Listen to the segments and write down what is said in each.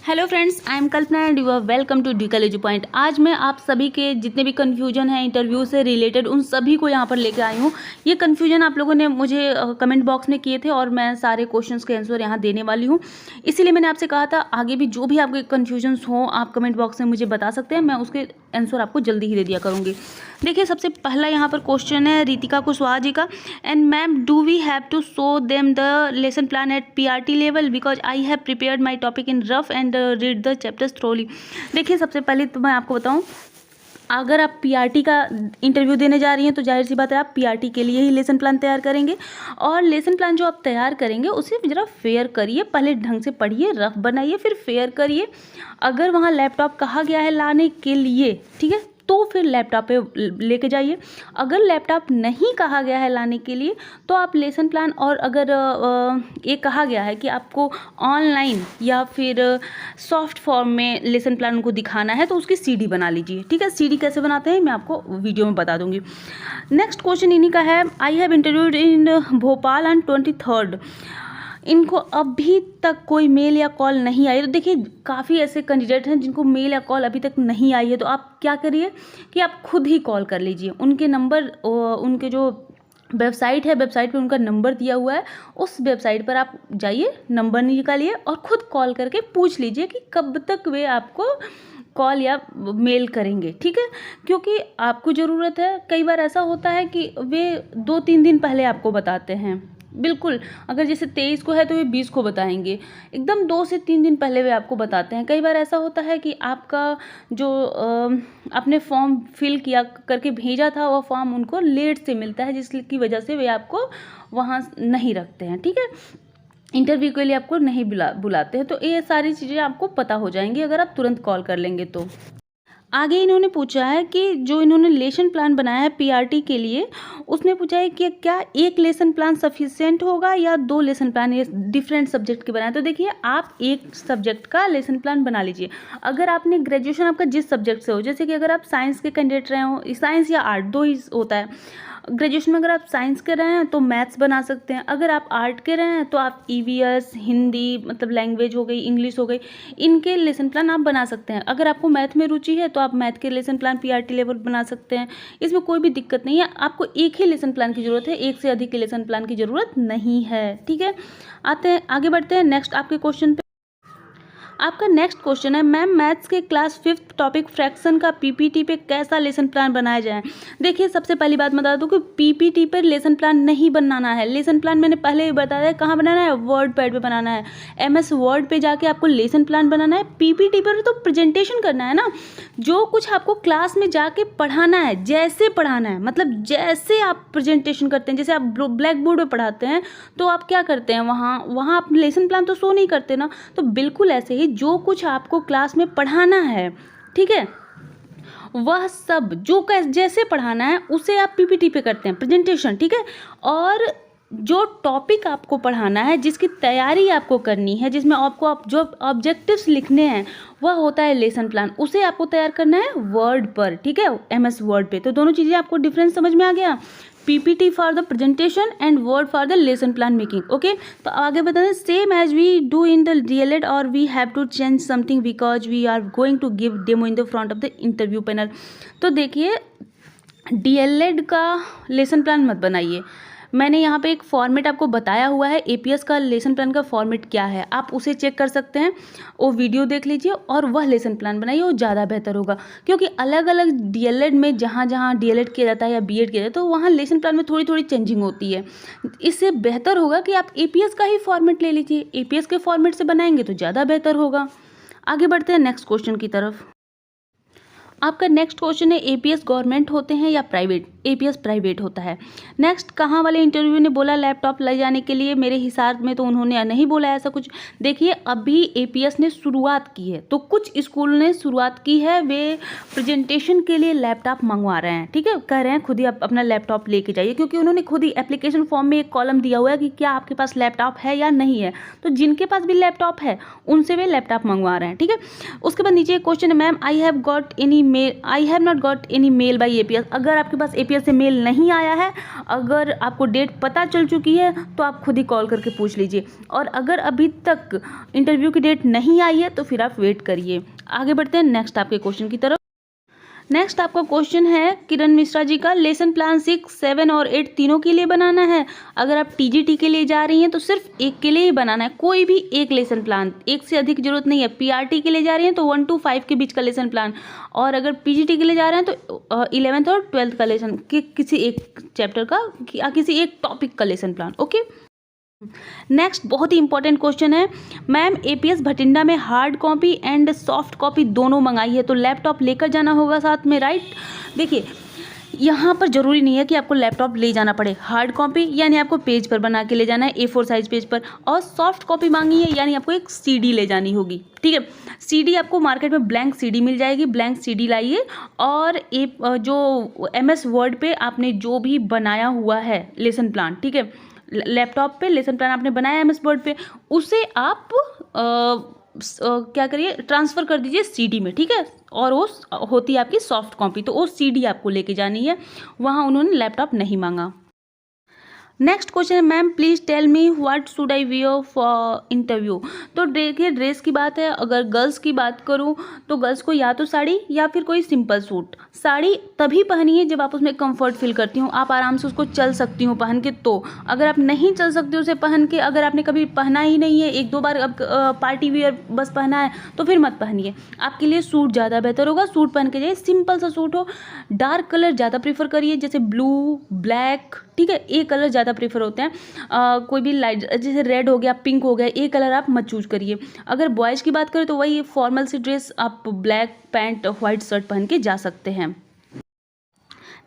Hello friends, I am Kalpana and you are welcome to the college point. आज मैं आप सभी के जितने भी कन्फ्यूजन है इंटरव्यू से रिलेटेड उन सभी को यहाँ पर लेकर आई हूँ। ये कन्फ्यूजन आप लोगों ने मुझे कमेंट बॉक्स में किए थे और मैं सारे क्वेश्चंस के आंसर यहाँ देने वाली हूँ। इसीलिए मैंने आपसे कहा था आगे भी जो भी आपके कन्फ्यूजन्स हों आप कमेंट बॉक्स में मुझे बता सकते हैं, मैं उसके आंसर आपको जल्दी ही दे दिया करूँगी। देखिए, सबसे पहला यहाँ पर क्वेश्चन है रितिका कुशवाहा जी का। And ma'am, do we have to show them the lesson plan at PRT level because I have prepared my topic in rough and read the chapters thoroughly. देखिए, सबसे पहले तो मैं आपको बताऊं, अगर आप पीआरटी का इंटरव्यू देने जा रही हैं तो जाहिर सी बात है आप पीआरटी के लिए ही लेसन प्लान तैयार करेंगे। और लेसन प्लान जो आप तैयार करेंगे उसे ज़रा फेयर करिए, पहले ढंग से पढ़िए, रफ बनाइए, फिर फेयर करिए। अगर वहाँ लैपटॉप कहा गया है लाने के लिए, ठीक है, तो फिर लैपटॉप पे लेके जाइए। अगर लैपटॉप नहीं कहा गया है लाने के लिए तो आप लेसन प्लान, और अगर ये कहा गया है कि आपको ऑनलाइन या फिर सॉफ्ट फॉर्म में लेसन प्लान उनको दिखाना है तो उसकी सीडी बना लीजिए। ठीक है, सीडी कैसे बनाते हैं मैं आपको वीडियो में बता दूंगी। नेक्स्ट क्वेश्चन इन्हीं का है। I have interviewed in Bhopal on 23rd। इनको अभी तक कोई मेल या कॉल नहीं आई। तो देखिए, काफ़ी ऐसे कैंडिडेट हैं जिनको मेल या कॉल अभी तक नहीं आई है, तो आप क्या करिए कि आप खुद ही कॉल कर लीजिए। उनके नंबर, उनके जो वेबसाइट है, वेबसाइट पे उनका नंबर दिया हुआ है, उस वेबसाइट पर आप जाइए, नंबर निकालिए और ख़ुद कॉल करके पूछ लीजिए कि कब तक वे आपको कॉल या मेल करेंगे। ठीक है, क्योंकि आपको ज़रूरत है। कई बार ऐसा होता है कि वे 2-3 दिन पहले आपको बताते हैं, बिल्कुल। अगर जैसे 23 को है तो वे 20 को बताएंगे, एकदम 2 से 3 दिन पहले वे आपको बताते हैं। कई बार ऐसा होता है कि आपका जो आपने फॉर्म फिल किया करके भेजा था वह फॉर्म उनको लेट से मिलता है, जिसकी वजह से वे आपको वहाँ नहीं रखते हैं। ठीक है, इंटरव्यू के लिए आपको नहीं बुलाते हैं। तो ये सारी चीज़ें आपको पता हो जाएंगी अगर आप तुरंत कॉल कर लेंगे तो। आगे इन्होंने पूछा है कि जो इन्होंने लेसन प्लान बनाया है पीआरटी के लिए, उसमें पूछा है कि क्या एक लेसन प्लान सफिशिएंट होगा या 2 लेसन प्लान ये डिफरेंट सब्जेक्ट के बनाए। तो देखिए, आप एक सब्जेक्ट का लेसन प्लान बना लीजिए। अगर आपने ग्रेजुएशन आपका जिस सब्जेक्ट से हो, जैसे कि अगर आप साइंस के कैंडिडेट रहे हो, साइंस या आर्ट 2 ही होता है। ग्रेजुएशन में अगर आप साइंस के रहे हैं तो मैथ्स बना सकते हैं। अगर आप आर्ट के रहे हैं तो आप ईवीएस, हिंदी मतलब लैंग्वेज हो गई, इंग्लिश हो गई, इनके लेसन प्लान आप बना सकते हैं। अगर आपको मैथ में रुचि है तो आप मैथ के लेसन प्लान पीआरटी लेवल बना सकते हैं। इसमें कोई भी दिक्कत नहीं है। आपको एक ही लेसन प्लान की ज़रूरत है, एक से अधिक के लेसन प्लान की ज़रूरत नहीं है। ठीक है, आते हैं आगे बढ़ते हैं नेक्स्ट आपके क्वेश्चन पे। आपका नेक्स्ट क्वेश्चन है, मैम मैथ्स के क्लास 5th टॉपिक फ्रैक्शन का पीपीटी पे कैसा लेसन प्लान बनाया जाए। देखिए, सबसे पहली बात बता दूं कि पीपीटी पर लेसन प्लान नहीं बनाना है। लेसन प्लान मैंने पहले ही बताया, कहाँ बनाना है, वर्ड पैड पे बनाना है। एमएस वर्ड पे जाके आपको लेसन प्लान बनाना है। पीपीटी पर तो प्रेजेंटेशन करना है ना, जो कुछ आपको क्लास में जाके पढ़ाना है, जैसे पढ़ाना है, मतलब जैसे आप प्रेजेंटेशन करते हैं, जैसे आप ब्लैक बोर्ड पर पढ़ाते हैं तो आप क्या करते हैं, वहाँ आप लेसन प्लान तो शो नहीं करते ना। तो बिल्कुल ऐसे ही जो कुछ आपको क्लास में पढ़ाना है, ठीक है, वह सब जो जैसे पढ़ाना है उसे आप पीपीटी पे करते हैं प्रेजेंटेशन। ठीक है, और जो टॉपिक आपको पढ़ाना है, जिसकी तैयारी आपको करनी है, जिसमें आपको जो ऑब्जेक्टिव्स लिखने हैं, वह होता है लेसन प्लान। उसे आपको तैयार करना है वर्ड पर। ठीक है, एमएस वर्ड पे। तो दोनों चीज़ें आपको डिफरेंस समझ में आ गया। PPT for the presentation and Word for the lesson plan making. Okay, तो आगे बताते हैं, same as we do in the DElEd और we have to change something because we are going to give demo in the front of the interview panel. तो देखिए, DElEd का lesson plan मत बनाइए। मैंने यहाँ पे एक फॉर्मेट आपको बताया हुआ है, एपीएस का लेसन प्लान का फॉर्मेट क्या है, आप उसे चेक कर सकते हैं। वो वीडियो देख लीजिए और वह लेसन प्लान बनाइए, वो ज़्यादा बेहतर होगा। क्योंकि अलग अलग डीएलएड में जहाँ जहाँ डीएलएड किया जाता है या बीएड किया जाता है, तो वहाँ लेसन प्लान में थोड़ी थोड़ी चेंजिंग होती है। इससे बेहतर होगा कि आप एपीएस का ही फॉर्मेट ले लीजिए। एपीएस के फॉर्मेट से बनाएंगे तो ज़्यादा बेहतर होगा। आगे बढ़ते हैं नेक्स्ट क्वेश्चन की तरफ। आपका नेक्स्ट क्वेश्चन है, एपीएस गवर्नमेंट होते हैं या प्राइवेट। एपीएस प्राइवेट होता है। नेक्स्ट, कहाँ वाले इंटरव्यू ने बोला लैपटॉप ले जाने के लिए। मेरे हिसाब में तो उन्होंने नहीं बोला ऐसा कुछ। देखिए, अभी एपीएस ने शुरुआत की है, तो कुछ स्कूल ने शुरुआत की है, वे प्रेजेंटेशन के लिए लैपटॉप मंगवा रहे हैं। ठीक है, कह रहे हैं खुद ही आप अपना लैपटॉप लेके जाइए, क्योंकि उन्होंने खुद ही एप्लीकेशन फॉर्म में एक कॉलम दिया हुआ है कि क्या आपके पास लैपटॉप है या नहीं है। तो जिनके पास भी लैपटॉप है उनसे वे लैपटॉप मंगवा रहे हैं। ठीक है, उसके बाद नीचे एक क्वेश्चन है, ma'am I have got any mail, I have not got any mail by APS। अगर आपके पास APS से मेल नहीं आया है, अगर आपको डेट पता चल चुकी है तो आप खुद ही कॉल करके पूछ लीजिए, और अगर अभी तक इंटरव्यू की डेट नहीं आई है तो फिर आप वेट करिए। आगे बढ़ते हैं नेक्स्ट आपके क्वेश्चन की तरफ। नेक्स्ट आपका क्वेश्चन है किरण मिश्रा जी का, लेसन प्लान 6, 7 और 8 तीनों के लिए बनाना है। अगर आप TGT के लिए जा रही हैं तो सिर्फ एक के लिए ही बनाना है, कोई भी एक लेसन प्लान, एक से अधिक जरूरत नहीं है। PRT के लिए जा रही हैं तो 1 to 5 के बीच का लेसन प्लान, और अगर PGT के लिए जा रहे हैं तो 11th और 12th का लेसन, किसी एक चैप्टर का किसी एक टॉपिक का लेसन प्लान। ओके, नेक्स्ट बहुत ही इंपॉर्टेंट क्वेश्चन है, मैम APS भटिंडा में hard copy and soft copy दोनों मंगाई है, तो लैपटॉप लेकर जाना होगा साथ में, राइट। देखिए यहाँ पर ज़रूरी नहीं है कि आपको लैपटॉप ले जाना पड़े। हार्ड कॉपी यानी आपको पेज पर बना के ले जाना है, A4 साइज पेज पर, और सॉफ्ट कॉपी मांगी है यानी आपको एक CD ले जानी होगी, ठीक है। CD आपको मार्केट में ब्लैंक CD मिल जाएगी, ब्लैंक CD लाइए, और जो MS वर्ड पे आपने जो भी बनाया हुआ है लेसन प्लान, ठीक है, लैपटॉप पे लेसन प्लान आपने बनाया MS वर्ड पे, उसे आप क्या करिए, ट्रांसफ़र कर दीजिए CD में, ठीक है। और वो होती है आपकी सॉफ्ट कॉपी, तो वो CD आपको लेके जानी है, वहाँ उन्होंने लैपटॉप नहीं मांगा। नेक्स्ट क्वेश्चन है, ma'am please tell me what should I wear for interview. तो देखिए ड्रेस की बात है, अगर गर्ल्स की बात करूँ तो गर्ल्स को या तो साड़ी या फिर कोई सिंपल सूट। साड़ी तभी पहनिए जब आप उसमें कंफर्ट फील करती हूँ, आप आराम से उसको चल सकती हूँ पहन के। तो अगर आप नहीं चल सकते उसे पहन के, अगर आपने कभी पहना ही नहीं है, 1-2 बार अब पार्टी वियर बस पहना है, तो फिर मत पहनिए। आपके लिए सूट ज़्यादा बेहतर होगा, सूट पहन के जाइए, सिंपल सा सूट हो। डार्क कलर ज़्यादा प्रीफर करिए, जैसे ब्लू, ब्लैक, ठीक है, ये कलर ज़्यादा प्रेफर होते हैं। कोई भी लाइट जैसे रेड हो गया, पिंक हो गया, ये कलर आप मत चूज करिए। अगर बॉयज़ की बात करें तो वही फॉर्मल सी ड्रेस, आप ब्लैक पैंट वाइट शर्ट पहन के जा सकते हैं।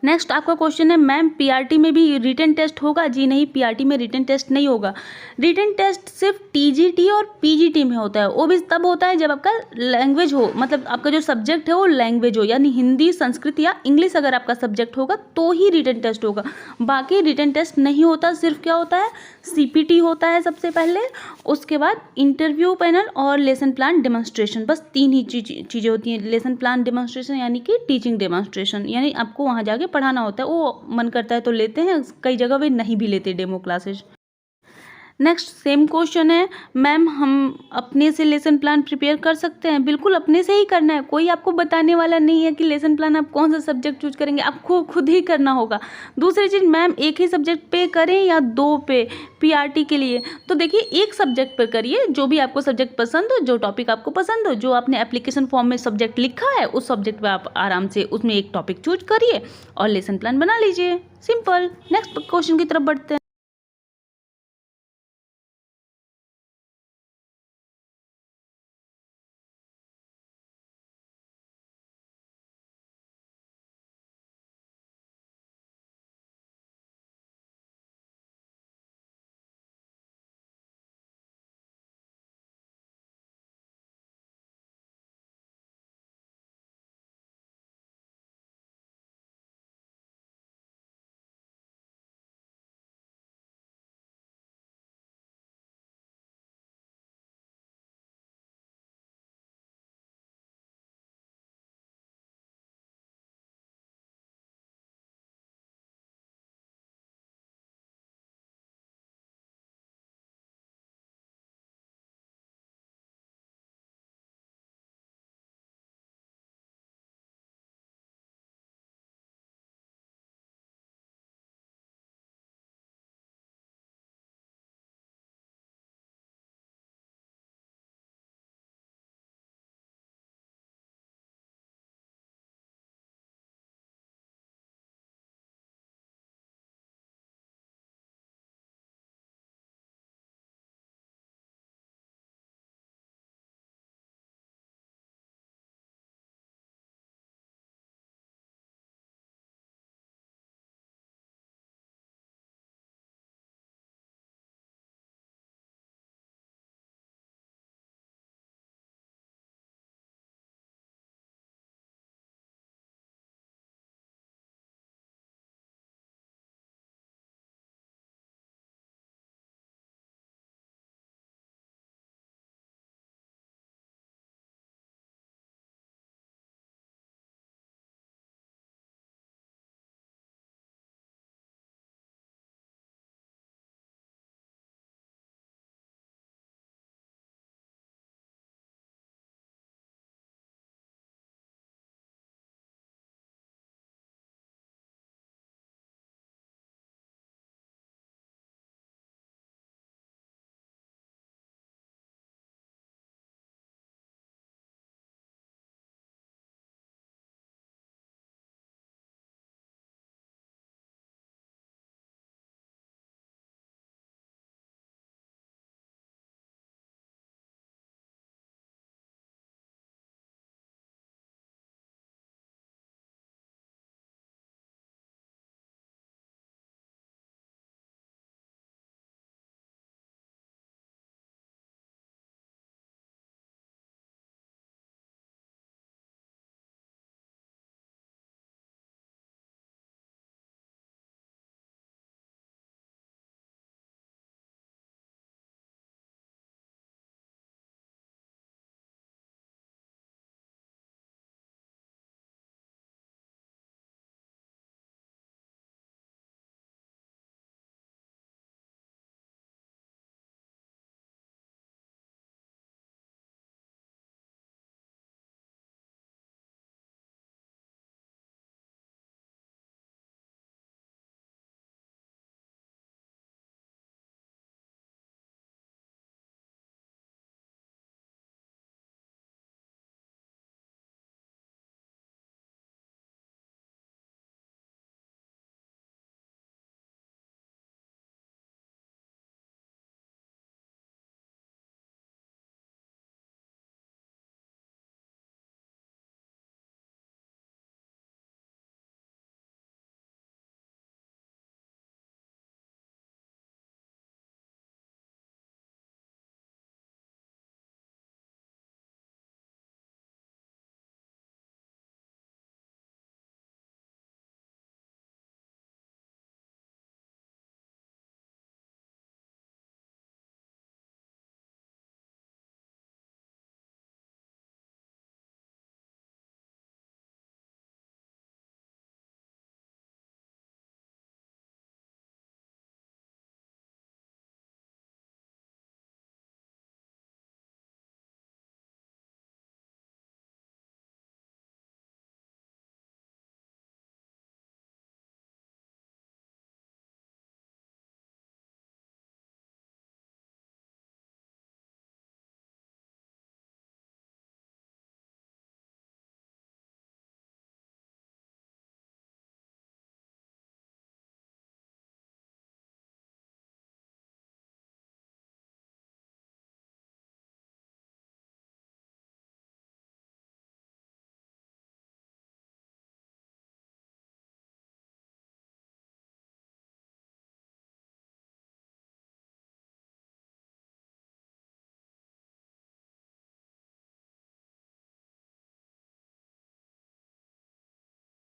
नेक्स्ट आपका क्वेश्चन है, मैम PRT में भी रिटन टेस्ट होगा। जी नहीं, PRT में रिटन टेस्ट नहीं होगा। रिटन टेस्ट सिर्फ TGT और PGT में होता है, वो भी तब होता है जब आपका लैंग्वेज हो, मतलब आपका जो सब्जेक्ट है वो लैंग्वेज हो, यानी हिंदी, संस्कृत या इंग्लिश अगर आपका सब्जेक्ट होगा तो ही रिटन टेस्ट होगा। बाकी रिटन टेस्ट नहीं होता, सिर्फ क्या होता है, CPT होता है सबसे पहले, उसके बाद इंटरव्यू पैनल और लेसन प्लान डेमोन्स्ट्रेशन, बस 3 ही चीज़ें होती हैं। लेसन प्लान डेमोन्स्ट्रेशन यानी कि टीचिंग डेमोन्स्ट्रेशन, यानी आपको वहाँ जाके पढ़ाना होता है, वो मन करता है तो लेते हैं, कई जगह वे नहीं भी लेते demo classes. Next same question है, मैम हम अपने से लेसन प्लान प्रिपेयर कर सकते हैं। बिल्कुल अपने से ही करना है, कोई आपको बताने वाला नहीं है कि लेसन प्लान आप कौन सा सब्जेक्ट चूज करेंगे, आपको खुद ही करना होगा। दूसरी चीज़, मैम एक ही सब्जेक्ट पे करें या 2 पे PRT के लिए, तो देखिए एक सब्जेक्ट पर करिए, जो भी आपको सब्जेक्ट पसंद हो, जो टॉपिक आपको पसंद हो, जो आपने एप्लीकेशन फॉर्म में सब्जेक्ट लिखा है उस सब्जेक्ट पर आप आराम से उसमें एक टॉपिक चूज करिए और लेसन प्लान बना लीजिए, सिंपल। नेक्स्ट क्वेश्चन की तरफ बढ़ते हैं।